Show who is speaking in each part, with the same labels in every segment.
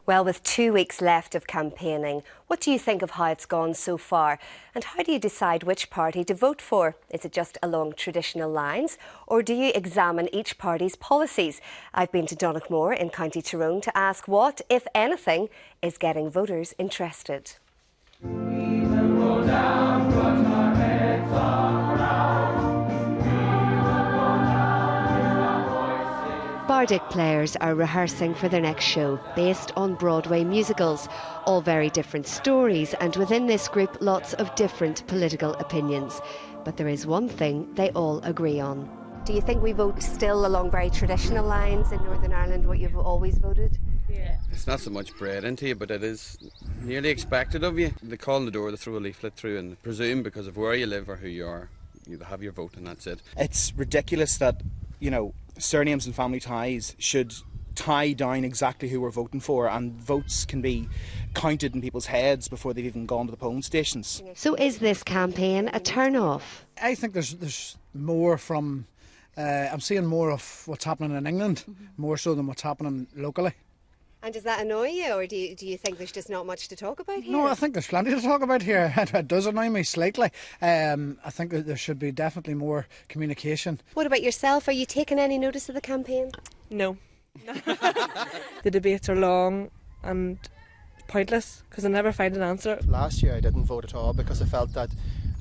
Speaker 1: Well, with 2 weeks left of campaigning, what do you think of how it's gone so far? And how do you decide which party to vote for? Is it just along traditional lines, or do you examine each party's policies? I've been to Donoghmore in County Tyrone to ask what, if anything, is getting voters interested. Bardic players are rehearsing for their next show, based on Broadway musicals. All very different stories, and within this group lots of different political opinions. But there is one thing they all agree on. Do you think we vote still along very traditional lines in Northern Ireland, what you've always voted?
Speaker 2: Yeah. It's not so much bred into you, but it is nearly expected of you. They call on the door, they throw a leaflet through and presume because of where you live or who you are, you have your vote and that's it.
Speaker 3: It's ridiculous that, surnames and family ties should tie down exactly who we're voting for, and votes can be counted in people's heads before they've even gone to the polling stations.
Speaker 1: So is this campaign a turn-off?
Speaker 4: I think there's more from... I'm seeing more of what's happening in England, more so than what's happening locally.
Speaker 1: And does that annoy you, or do you think there's just not much to talk about here?
Speaker 4: No, I think there's plenty to talk about here. It does annoy me slightly. I think that there should be definitely more communication.
Speaker 1: What about yourself? Are you taking any notice of the campaign?
Speaker 5: No. The debates are long and pointless because I never find an answer.
Speaker 6: Last year I didn't vote at all because I felt that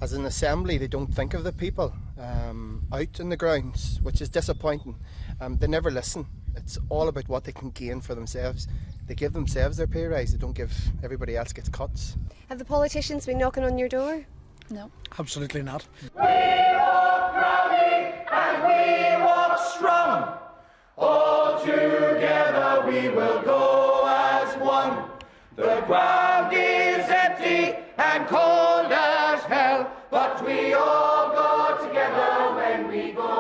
Speaker 6: as an assembly they don't think of the people out in the grounds, which is disappointing. They never listen. It's all about what they can gain for themselves. They give themselves their pay rise, they don't give everybody else gets cuts.
Speaker 1: Have the politicians been knocking on your door?
Speaker 5: No.
Speaker 4: Absolutely not.
Speaker 7: We walk proudly and we walk strong. All together we will go as one. The ground is empty and cold as hell, but we all go together when we go.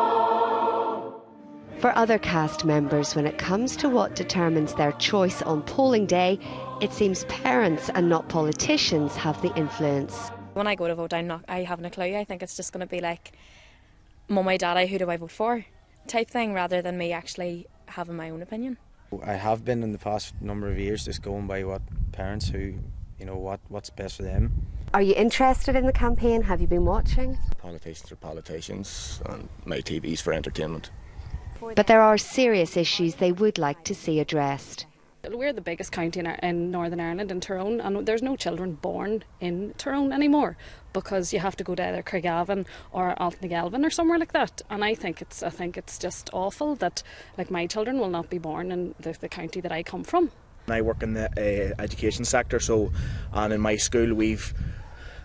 Speaker 1: For other cast members, when it comes to what determines their choice on polling day, it seems parents and not politicians have the influence.
Speaker 8: When I go to vote, I haven't a clue. I think it's just going to be like, Mummy, Daddy, who do I vote for? Type thing, rather than me actually having my own opinion.
Speaker 9: I have been in the past number of years just going by what parents who, what's best for them.
Speaker 1: Are you interested in the campaign? Have you been watching?
Speaker 10: Politicians are politicians and my TV's for entertainment.
Speaker 1: But there are serious issues they would like to see addressed.
Speaker 11: We're the biggest county in Northern Ireland, in Tyrone, and there's no children born in Tyrone anymore because you have to go to either Craigavon or Altnagelvin or somewhere like that. And I think it's just awful that my children will not be born in the county that I come from.
Speaker 3: I work in the education sector, and in my school we've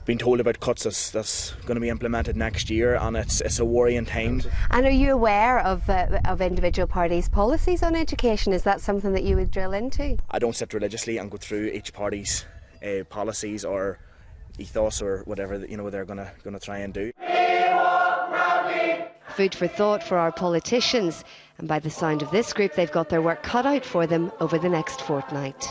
Speaker 3: been told about cuts that's going to be implemented next year, and it's a worrying time.
Speaker 1: And are you aware of individual parties' policies on education? Is that something that you would drill into?
Speaker 3: I don't sit religiously and go through each party's policies or ethos or whatever they're going to try and do.
Speaker 1: Food for thought for our politicians, and by the sound of this group, they've got their work cut out for them over the next fortnight.